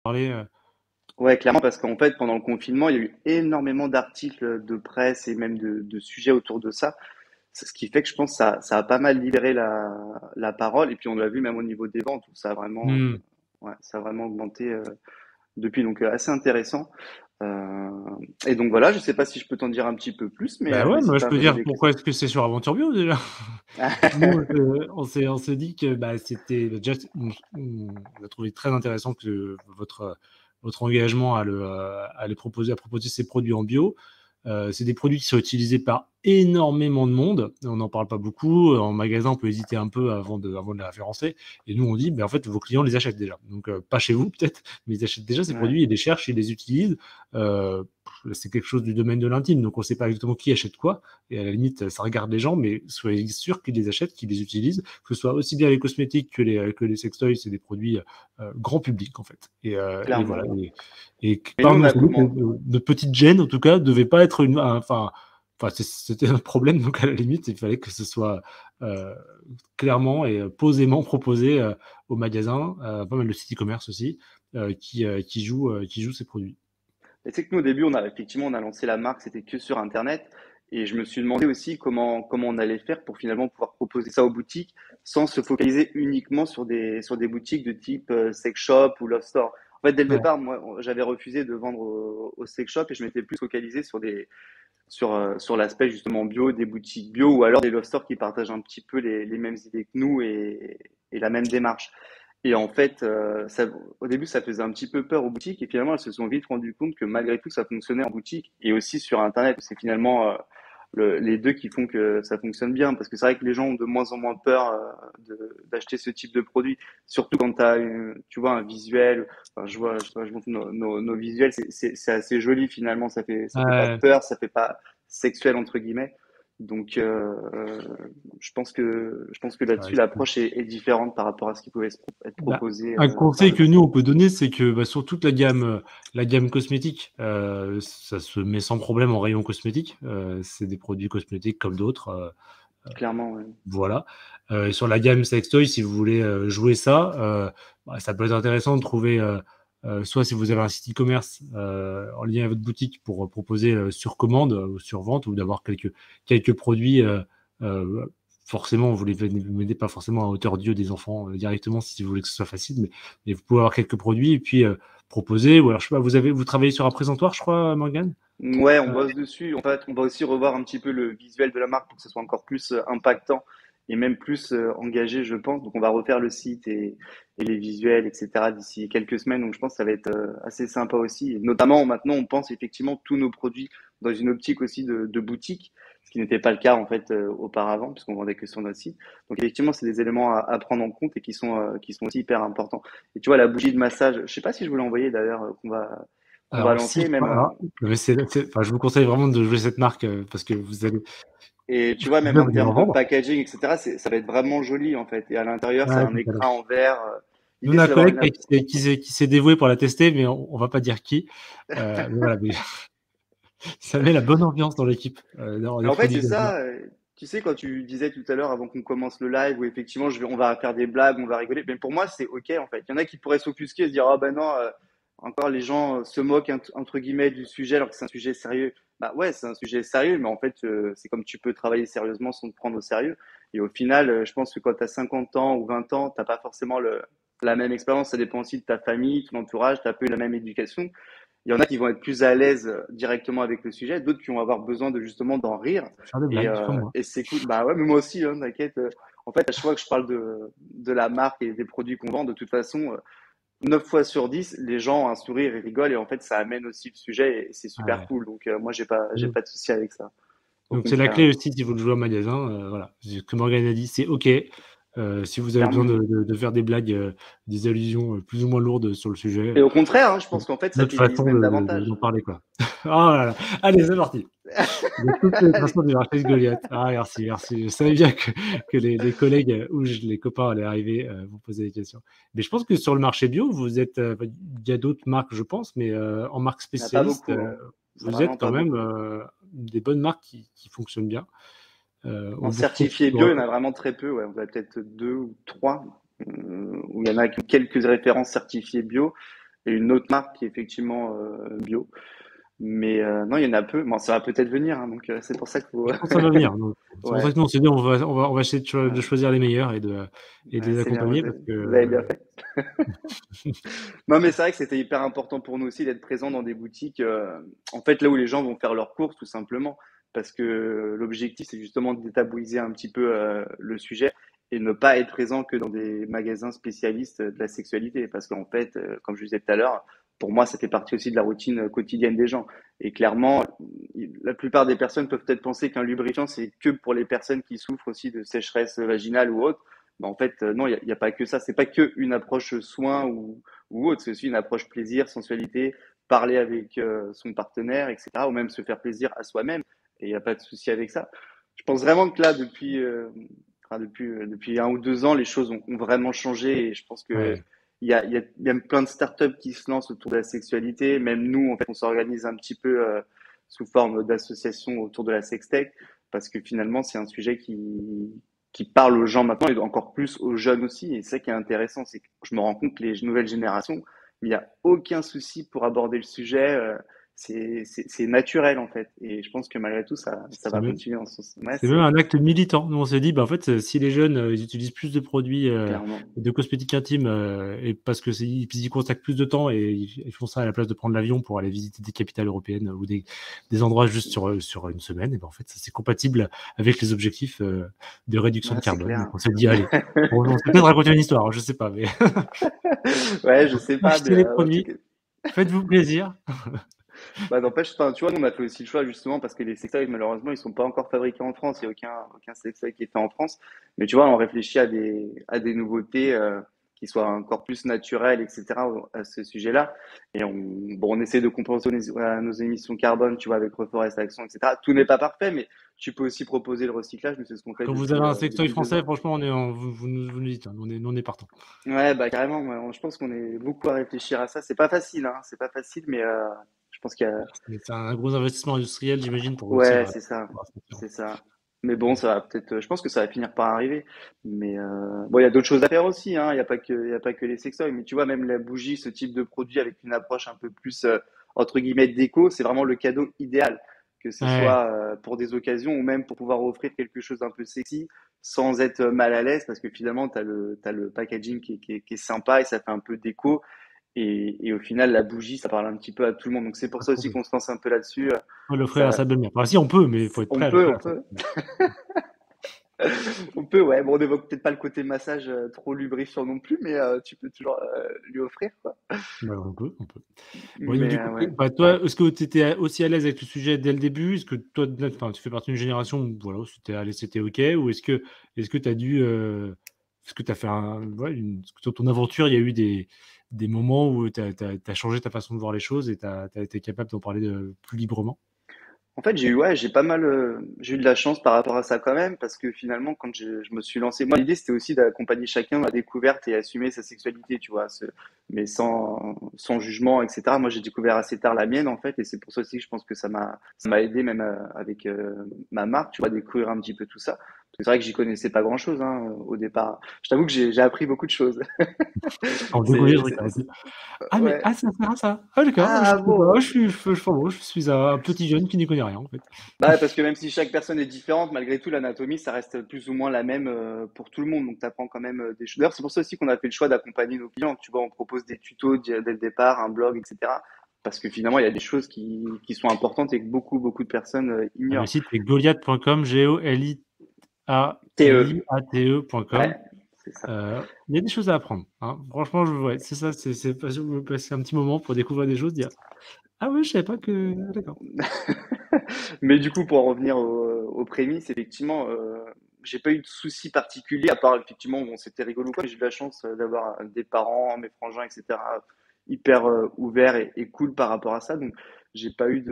parler. Ouais, clairement, parce qu'en fait, pendant le confinement, il y a eu énormément d'articles de presse et même de sujets autour de ça. C'est ce qui fait que je pense que ça a pas mal libéré la parole. Et puis, on l'a vu même au niveau des ventes, où Hmm. ouais, ça a vraiment augmenté depuis. Donc, assez intéressant. Euh, et donc, voilà, je sais pas si je peux t'en dire un petit peu plus, Bah mais ouais, si moi tu je as peux posé dire des pourquoi questions. est-ce que c'est sur Aventure Bio déjà. Nous, on s'est dit que bah, c'était déjà, on a trouvé très intéressant que votre engagement à proposer ces produits en bio. C'est des produits qui sont utilisés par énormément de monde. On n'en parle pas beaucoup. En magasin, on peut hésiter un peu avant de les référencer. Et nous, on dit, ben, en fait, vos clients les achètent déjà. Donc, pas chez vous peut-être, mais ils achètent déjà ces Ouais, produits, ils les cherchent, ils les utilisent. Euh, c'est quelque chose du domaine de l'intime, donc on ne sait pas exactement qui achète quoi. Et à la limite, ça regarde les gens, mais soyez sûr qu'ils les achètent, qu'ils les utilisent, que ce soit aussi bien les cosmétiques que les sextoys, c'est des produits grand public en fait. Et voilà. clairement. Et Mais nous, par on nous, a on dit que comment? notre petite gêne, en tout cas, devait pas être enfin, c'était un problème. Donc à la limite, il fallait que ce soit euh, clairement et posément proposé au magasin, pas mal de sites e-commerce aussi, qui jouent ces produits. Et c'est que nous, au début, on a lancé la marque, c'était que sur Internet. Et je me suis demandé aussi comment on allait faire pour finalement pouvoir proposer ça aux boutiques sans se focaliser uniquement sur des boutiques de type sex shop ou love store. En fait, dès le Ouais. départ, moi, j'avais refusé de vendre au sex shop et je m'étais plus focalisé sur l'aspect justement bio, des boutiques bio ou alors des love stores qui partagent un petit peu les mêmes idées que nous et la même démarche. Et en fait, au début, ça faisait un petit peu peur aux boutiques et finalement, elles se sont vite rendues compte que malgré tout, ça fonctionnait en boutique et aussi sur Internet. C'est finalement les deux qui font que ça fonctionne bien parce que c'est vrai que les gens ont de moins en moins peur d'acheter ce type de produit, surtout quand tu vois un visuel. Enfin, je montre nos visuels, c'est assez joli finalement. Ça fait pas Ouais. peur, ça fait pas sexuel entre guillemets. Donc, je pense que Ouais, là-dessus, l'approche est différente par rapport à ce qui pouvait être bah, proposé un par conseil le que passé. nous on peut donner, c'est que bah, sur toute la gamme cosmétique, ça se met sans problème en rayon cosmétique. C'est des produits cosmétiques comme d'autres. Clairement, ouais. Voilà. Et sur la gamme sextoy, si vous voulez jouer ça, bah, ça peut être intéressant de trouver, soit si vous avez un site e-commerce en lien avec votre boutique pour proposer sur commande ou sur vente, ou d'avoir quelques produits. Euh, Forcément, vous ne les mettez pas forcément à hauteur d'yeux des enfants directement si vous voulez que ce soit facile, mais vous pouvez avoir quelques produits et puis proposer. Ou alors, je sais pas, vous travaillez sur un présentoir, je crois, Morgane? Ouais, on bosse dessus. En fait, on va aussi revoir un petit peu le visuel de la marque pour que ce soit encore plus impactant et même plus engagé, je pense. Donc, on va refaire le site et les visuels, etc. d'ici quelques semaines. Donc, je pense que ça va être assez sympa aussi. Et notamment, maintenant, on pense effectivement tous nos produits dans une optique aussi de boutique, ce qui n'était pas le cas en fait auparavant, puisqu'on vendait que sur notre site. Donc, effectivement, c'est des éléments à prendre en compte et qui sont aussi hyper importants. Et tu vois, la bougie de massage, je sais pas si je voulais envoyer d'ailleurs qu'on va Alors, si, lancer, même. voilà. Mais enfin, je vous conseille vraiment de jouer cette marque parce que vous allez Et tu vois, même bien en vous en termes de vendre. packaging, etc., ça va être vraiment joli en fait. Et à l'intérieur, c'est Ouais, un écran en verre. nous, on L'idée, a c'est un d'avoir collègue une. qui s'est dévoué pour la tester, mais on va pas dire qui. Mais voilà, mais ça met la bonne ambiance dans l'équipe, dans Mais les en fait, produits c'est comme ça. ça. Tu sais, quand tu disais tout à l'heure, avant qu'on commence le live, où effectivement, on va faire des blagues, on va rigoler. Mais pour moi, c'est OK en fait. Il y en a qui pourraient s'offusquer et se dire, ah ben non, encore les gens se moquent entre guillemets du sujet alors que c'est un sujet sérieux. Bah ouais, c'est un sujet sérieux, mais en fait, c'est comme tu peux travailler sérieusement sans te prendre au sérieux. Et au final, je pense que quand tu as 50 ans ou 20 ans, t'as pas forcément la même expérience. Ça dépend aussi de ta famille, ton entourage, tu as peu la même éducation. Il y en a qui vont être plus à l'aise directement avec le sujet, d'autres qui vont avoir besoin de justement d'en rire. Faire des blagues, comme moi. Et c'est cool. Bah ouais, mais moi aussi, hein, t'inquiète. En fait, à chaque fois que je parle de la marque et des produits qu'on vend, de toute façon, 9 fois sur 10, les gens ont un sourire et rigolent. Et en fait, ça amène aussi le sujet et c'est super Ouais. cool. Donc, moi, j'ai Donc, pas de souci avec ça. Au donc c'est la contraire, clé aussi si vous le jouez au magasin. Voilà. Comme Morgane a dit, c'est OK. Si vous avez besoin clairement. de faire des blagues, des allusions plus ou moins lourdes sur le sujet, Et au contraire, hein, je pense qu'en fait, ça notre fidélise façon même d'en davantage. parler, quoi. Oh là là. Allez, c'est parti. De toutes les Allez. façons, du marché de Goliath. Ah, merci, merci. Je savais bien que les collègues ou les copains allaient arriver, vous poser des questions. Mais je pense que sur le marché bio, vous êtes, il y a d'autres marques, je pense, mais en marque Il n'y en a pas spécialiste, beaucoup, hein. Il n'y en a vous êtes vraiment quand pas même beaucoup. des bonnes marques qui fonctionnent bien. On En vous retrouve certifié bio, il y en a vraiment très peu. Ouais. On a peut-être deux ou trois, où il y en a qui ont quelques références certifiées bio. et une autre marque qui est effectivement bio. Mais non, il y en a peu. Bon, ça va peut-être venir, hein, donc c'est pour ça qu'il faut. Je pense que ça va venir. Donc, c'est pour ça Ouais, que nous, on s'est dit, on va essayer de ouais, choisir les meilleurs et de ouais, les c'est bien, accompagner parce vous avez bien que fait. Non, mais c'est vrai que c'était hyper important pour nous aussi d'être présents dans des boutiques, en fait, là où les gens vont faire leurs courses, tout simplement. Parce que l'objectif, c'est justement de détabouiser un petit peu le sujet et ne pas être présent que dans des magasins spécialistes de la sexualité. Parce qu'en fait, comme je disais tout à l'heure, pour moi, ça fait partie aussi de la routine quotidienne des gens. Et clairement, la plupart des personnes peuvent peut-être penser qu'un lubrifiant, c'est que pour les personnes qui souffrent aussi de sécheresse vaginale ou autre. Mais en fait, non, il y a pas que ça. C'est pas que une approche soin ou autre. C'est aussi une approche plaisir, sensualité, parler avec son partenaire, etc. Ou même se faire plaisir à soi-même. Et il n'y a pas de souci avec ça. Je pense vraiment que là, depuis 1 ou 2 ans, les choses ont vraiment changé. Et je pense que ouais, il y a plein de startups qui se lancent autour de la sexualité. Même nous, en fait, on s'organise un petit peu sous forme d'association autour de la sextech. Parce que finalement, c'est un sujet qui parle aux gens maintenant et encore plus aux jeunes aussi. Et c'est ça qui est intéressant, c'est que je me rends compte que les nouvelles générations, il n'y a aucun souci pour aborder le sujet. C'est naturel en fait. Et je pense que malgré tout, ça c'est va même, continuer en ce sens. Ouais, c'est même c'est un acte militant. Nous, on s'est dit, bah, en fait, si les jeunes ils utilisent plus de produits clairement. de cosmétiques intimes et parce que ils y consacrent plus de temps et ils font ça à la place de prendre l'avion pour aller visiter des capitales européennes ou des endroits juste sur une semaine, et ben, en fait, ça c'est compatible avec les objectifs de réduction de Ouais, c'est carbone. Donc, clair. on s'est dit, allez, on s'est peut-être raconter une histoire, hein, je sais pas, mais Ouais, je sais pas, mais achetez les en tout produits, cas, faites-vous plaisir. bah, n'empêche, enfin, tu vois, nous, on a fait aussi le choix justement parce que les sextoys, malheureusement, ils sont pas encore fabriqués en France. Il n'y a aucun sextoy qui est fait en France. Mais tu vois, on réfléchit à des nouveautés qui soient encore plus naturelles, etc. À ce sujet-là. Et bon, on essaie de compenser nos émissions carbone, tu vois, avec Reforestation, etc. Tout n'est pas parfait, mais tu peux aussi proposer le recyclage. Nous, c'est ce qu'on fait Quand vous avez un sextoy depuis deux français, ans. franchement, vous nous dites, hein, on est partant. Ouais, bah carrément. Ouais, je pense qu'on est beaucoup à réfléchir à ça. C'est pas facile, hein. C'est pas facile, mais je pense qu'il y a. C'est un gros investissement industriel, j'imagine, pour réussir Ouais, à c'est ça, à se faire. c'est ça. Mais bon, ça va peut-être. Je pense que ça va finir par arriver. Mais bon, il y a d'autres choses à faire aussi, hein. Il y a pas que les sextoys. Mais tu vois, même la bougie, ce type de produit avec une approche un peu plus entre guillemets déco, c'est vraiment le cadeau idéal. Que ce Ouais, soit pour des occasions ou même pour pouvoir offrir quelque chose d'un peu sexy sans être mal à l'aise, parce que finalement, t'as le packaging qui est sympa et ça fait un peu déco. Et au final, la bougie, ça parle un petit peu à tout le monde. Donc c'est pour pas ça trop aussi bien. qu'on se lance un peu là-dessus. On peut l'offrir à Ça, sa belle-mère. Enfin, si, on peut, mais il faut être prêt on à le peut, faire on à sa peut, belle-mère. on peut, ouais. Bon, on n'évoque peut-être pas le côté massage trop lubrifiant non plus, mais tu peux toujours lui offrir, quoi. Bah, on peut, on peut. Bon, donc, Mais du coup, ouais. bah, toi, est-ce que tu étais aussi à l'aise avec le sujet dès le début? Est-ce que toi, enfin, tu fais partie d'une génération où, voilà, c'était, allez, c'était OK? Ou est-ce que tu as dû, est-ce que tu as fait sur ton aventure, il y a eu des moments où tu as changé ta façon de voir les choses et tu as été capable d'en parler plus librement? En fait, j'ai pas mal, j'ai eu de la chance par rapport à ça quand même, parce que finalement, quand je me suis lancé, moi, l'idée, c'était aussi d'accompagner chacun dans la découverte et assumer sa sexualité, tu vois, mais sans jugement, etc. Moi, j'ai découvert assez tard la mienne, en fait, et c'est pour ça aussi que je pense que ça m'a aidé même avec ma marque, tu vois, à découvrir un petit peu tout ça. Parce que c'est vrai que j'y connaissais pas grand-chose, hein, au départ. Je t'avoue que j'ai appris beaucoup de choses. En découvrir, C'est, je c'est, regarde. c'est- Ah, mais ouais. ah, ça sert à ça. Ah, d'accord, je Ah sais pas, bon. je suis un petit jeune qui n'y connaît rien, en fait. Bah, parce que même si chaque personne est différente, malgré tout, l'anatomie, ça reste plus ou moins la même pour tout le monde. Donc, tu apprends quand même des choses. D'ailleurs, c'est pour ça aussi qu'on a fait le choix d'accompagner nos clients. Tu vois, on propose des tutos dès le départ, un blog, etc. Parce que finalement, il y a des choses qui sont importantes et que beaucoup de personnes Le ignorent. site est goliath.com, TE, Goliath.com. ouais, c'est ça. Il y a des choses à apprendre, hein. Franchement, ouais, c'est ça, c'est passer un petit moment pour découvrir des choses, dire ah ouais, je savais pas que. D'accord. Mais du coup, pour en revenir aux prémices, effectivement, j'ai pas eu de soucis particuliers, à part effectivement, bon, c'était rigolo quoi. J'ai eu la chance d'avoir des parents, mes frangins, etc., hyper ouverts et cool par rapport à ça. Donc, j'ai pas eu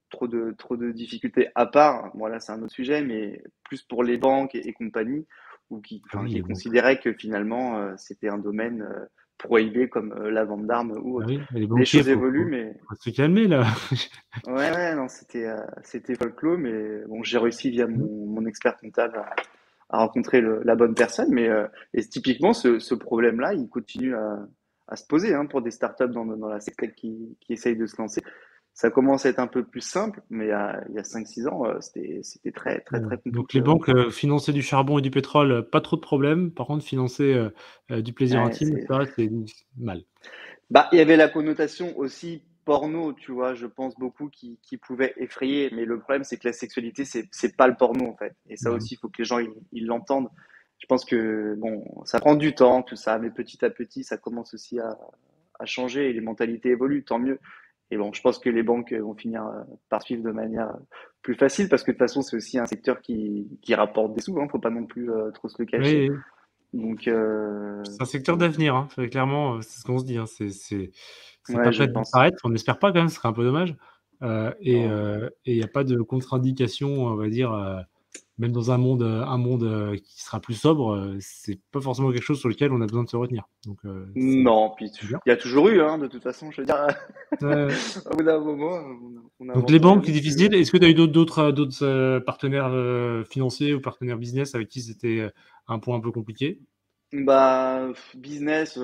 trop de difficultés. À part, bon là, c'est un autre sujet, mais plus pour les banques et compagnie, ou Ah enfin, oui, qui les banques. considéraient que finalement, c'était un domaine prohibé comme la vente d'armes ou Ah autre. oui, les Les banquiers, choses évoluent, mais faut se calmer là. ouais, ouais, non, c'était folklore, mais bon, j'ai réussi via mon expert comptable à rencontrer la bonne personne, mais et typiquement ce problème-là, il continue à à se poser hein, pour des startups dans la secteur qui essayent de se lancer. Ça commence à être un peu plus simple, mais il y a 5-6 ans, c'était très, très, très Donc les compliqué. Ouais. banques, financer du charbon et du pétrole, pas trop de problèmes. Par contre, financer, du plaisir Ouais, intime, ça, c'est mal. bah, il y avait la connotation aussi porno, tu vois, je pense beaucoup qui pouvait effrayer, mais le problème c'est que la sexualité c'est pas le porno en fait, et ça Bah, aussi il faut que les gens ils l'entendent. Je pense que bon, ça prend du temps tout ça, mais petit à petit ça commence aussi à changer et les mentalités évoluent, tant mieux. Et bon, je pense que les banques vont finir par suivre de manière plus facile parce que de toute façon c'est aussi un secteur qui rapporte des sous, hein, faut pas non plus trop se le cacher. oui, oui. Donc, C'est un secteur d'avenir, hein. Enfin, clairement, c'est ce qu'on se dit, hein. C'est pas ouais, je prêt de pense. disparaître. On n'espère pas quand même, ce serait un peu dommage. Non. Il y a pas de contre-indication, on va dire, même dans un monde, qui sera plus sobre, c'est pas forcément quelque chose sur lequel on a besoin de se retenir. Donc, c'est Non, puis bien. il y a toujours eu, hein, de toute façon, je veux dire, Ouais, ouais. au bout d'un moment, on Donc les n'invente rien banques, c'est non plus. difficile. Est-ce que tu as eu d'autres, partenaires, financiers ou partenaires business avec qui c'était, un point un peu compliqué? Bah, business,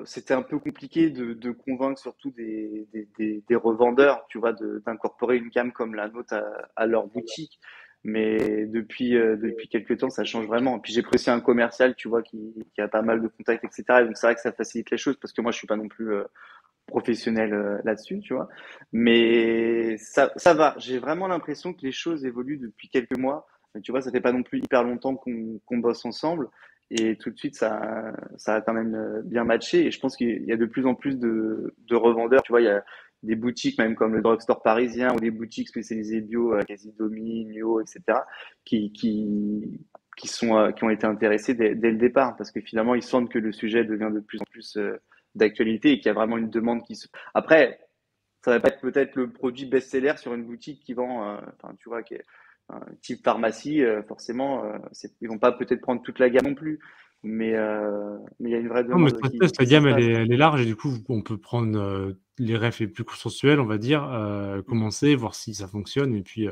c'était un peu compliqué de convaincre surtout des revendeurs, tu vois, d'incorporer une gamme comme la nôtre à leur boutique. Mais depuis quelques temps, ça change vraiment. Et puis j'ai pris aussi un commercial, tu vois, qui a pas mal de contacts, etc. Et donc c'est vrai que ça facilite les choses parce que moi, je suis pas non plus professionnel là-dessus, tu vois. Mais ça va. J'ai vraiment l'impression que les choses évoluent depuis quelques mois. Mais tu vois, ça fait pas non plus hyper longtemps qu'on bosse ensemble. Et tout de suite, ça a quand même bien matché. Et je pense qu'il y a de plus en plus de revendeurs. Tu vois, il y a des boutiques, même comme le drugstore parisien, ou des boutiques spécialisées bio, Casidomi, Mio, etc., qui, qui, qui ont été intéressés dès le départ. Parce que finalement, ils sentent que le sujet devient de plus en plus d'actualité et qu'il y a vraiment une demande qui se. Après, ça va pas être peut-être le produit best-seller sur une boutique qui vend, enfin, tu vois, qui est un type pharmacie, forcément, ils vont pas peut-être prendre toute la gamme non plus, mais il y a une vraie Non, mais demande ça se teste, qui la gamme, s'installe. elle est large et du coup, on peut prendre, les refs les plus consensuels, on va dire, commencer, voir si ça fonctionne et puis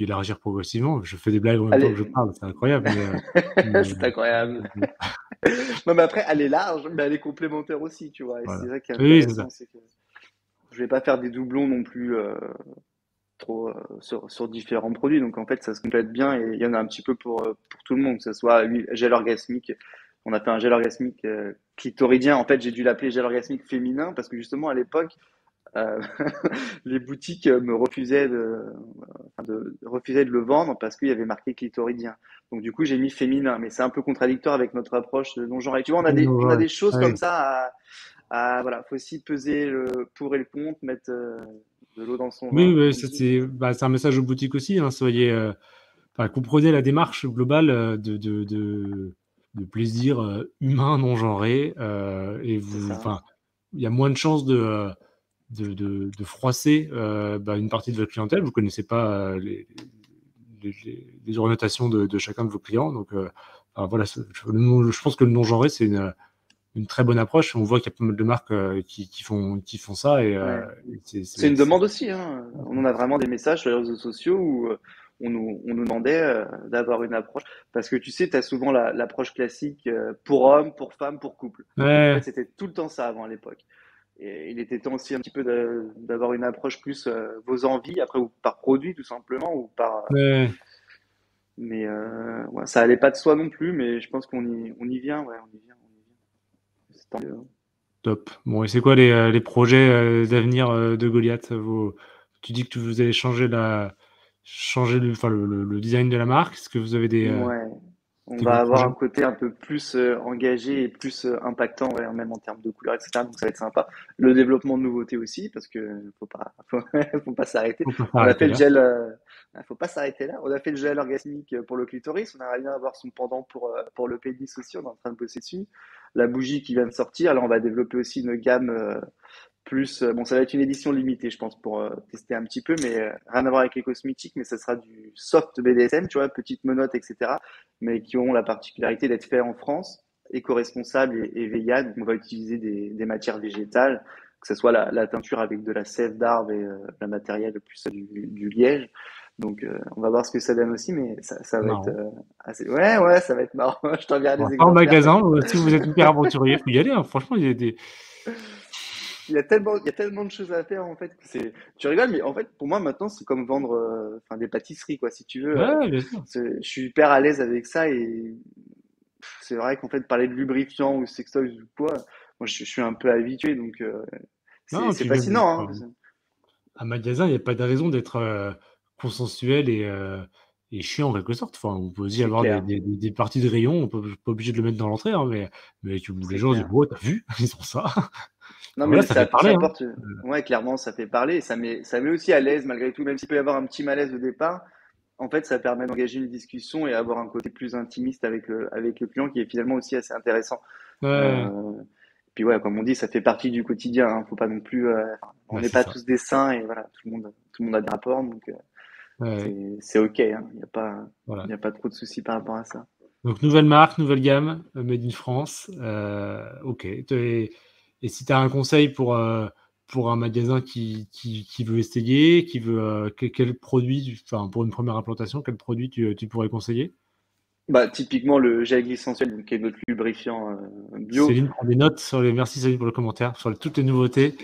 élargir progressivement. Je fais des blagues en même temps que je Allez, parle, c'est incroyable, mais c'est incroyable. Non, mais après, elle est large, mais elle est complémentaire aussi, tu vois. Et c'est voilà. ça qui est Oui, oui, c'est ça. intéressant, c'est que je vais pas faire des doublons non plus trop sur différents produits. Donc en fait, ça se complète bien et il y en a un petit peu pour tout le monde, que ce soit gel orgasmique. On a fait un gel orgasmique clitoridien. En fait, j'ai dû l'appeler gel orgasmique féminin parce que justement à l'époque, euh, les boutiques me refusaient de le vendre parce qu'il y avait marqué clitoridien. Donc du coup, j'ai mis féminin, mais c'est un peu contradictoire avec notre approche de non-genre. Et tu vois, Oui, non, on a ouais. des choses Ouais. comme ça voilà, faut aussi peser le pour et le contre, mettre de l'eau dans son Oui, vin, comme oui, on ça dit. Mais... c'est un message aux boutiques aussi, hein. Soyez, enfin, comprenez la démarche globale, de plaisir, humain non genré, et C'est vous ça. enfin, il y a moins de chances de froisser, une partie de votre clientèle. Vous connaissez pas, les orientations de chacun de vos clients, donc enfin, voilà, je pense que le non genré, c'est une très bonne approche. On voit qu'il y a pas mal de marques, qui font ça et Ouais. C'est c'est une demande aussi, hein. On en a vraiment des messages sur les réseaux sociaux où on nous demandait d'avoir une approche. Parce que tu sais, tu as souvent l'approche classique pour homme, pour femme, pour couple. Et en fait, ouais, c'était tout le temps ça avant à l'époque. Et il était temps aussi un petit peu d'avoir une approche plus vos envies, après, ou par produit tout simplement, ou par. ouais, Mais ouais, ça allait pas de soi non plus, mais je pense on y vient, ouais, on y vient, on y vient. C'est tant mieux, hein. top. Bon, et c'est quoi les projets, d'avenir, de Goliath? Tu dis que vous allez changer le design de la marque. Est-ce que vous avez Ouais. On des va gros avoir projets? un côté un peu plus engagé et plus impactant, ouais, même en termes de couleurs, etc. Donc ça va être sympa. Le développement de nouveautés aussi, parce que faut pas s'arrêter. Faut pas On a s'arrêter fait le là. gel, faut pas s'arrêter là. On a fait le gel orgasmique pour le clitoris. On aimerait bien avoir son pendant pour le pénis aussi. On est en train de bosser dessus. La bougie qui vient de sortir. Là, on va développer aussi une gamme plus, bon, ça va être une édition limitée, je pense, pour tester un petit peu, mais rien à voir avec les cosmétiques, mais ça sera du soft BDSM, tu vois, petites menottes, etc., mais qui ont la particularité d'être faits en France, éco-responsables et vegan. Donc, on va utiliser des matières végétales, que ce soit la teinture avec de la sève d'arbre et la matériel plus du liège. Donc, on va voir ce que ça donne aussi, mais ça va être Marrant. assez. Ouais, ouais, ça va être marrant. Je t'enverrai Bon, des pas en exemplaires. magasin, si vous êtes hyper aventurier, faut y aller, hein. Franchement, il y a des. Il y a tellement de choses à faire en fait. Tu rigoles, mais en fait, pour moi maintenant, c'est comme vendre, enfin, des pâtisseries quoi. Si tu veux, Ouais, bien sûr. je suis hyper à l'aise avec ça et c'est vrai qu'en fait, parler de lubrifiant ou sextoys ou quoi, moi, je suis un peu habitué, donc Non, c'est puis même, fascinant, enfin, hein. un magasin, il n'y a pas de raison d'être consensuel et chiant en quelque sorte. Enfin, on peut aussi C'est avoir clair, des parties de rayon, on peut pas obligé de le mettre dans l'entrée, hein, mais les c'est gens disent, clair. ouais, t'as vu, ils ont ça. Non, Voilà, mais ça fait parler, ça hein. porte, ouais, clairement, ça fait parler et ça met aussi à l'aise malgré tout, même s'il peut y avoir un petit malaise au départ. En fait, ça permet d'engager une discussion et avoir un côté plus intimiste avec le client qui est finalement aussi assez intéressant. Ouais, Euh, Puis ouais, comme on dit, ça fait partie du quotidien, hein. Faut pas non plus, on bah, n'est c'est pas ça. tous des saints et voilà, tout le monde a des rapports, donc Ouais, c'est ok, hein. Il voilà. y a pas trop de soucis par rapport à ça. Donc, nouvelle marque, nouvelle gamme, Made in France. Ok. Et si tu as un conseil pour un magasin qui veut essayer, qui veut quel produit, enfin pour une première implantation, quel produit tu pourrais conseiller? Bah typiquement le gel glycentiel, donc, qui est notre lubrifiant bio. Céline prend des notes sur les. Merci Céline pour le commentaire, sur toutes les nouveautés.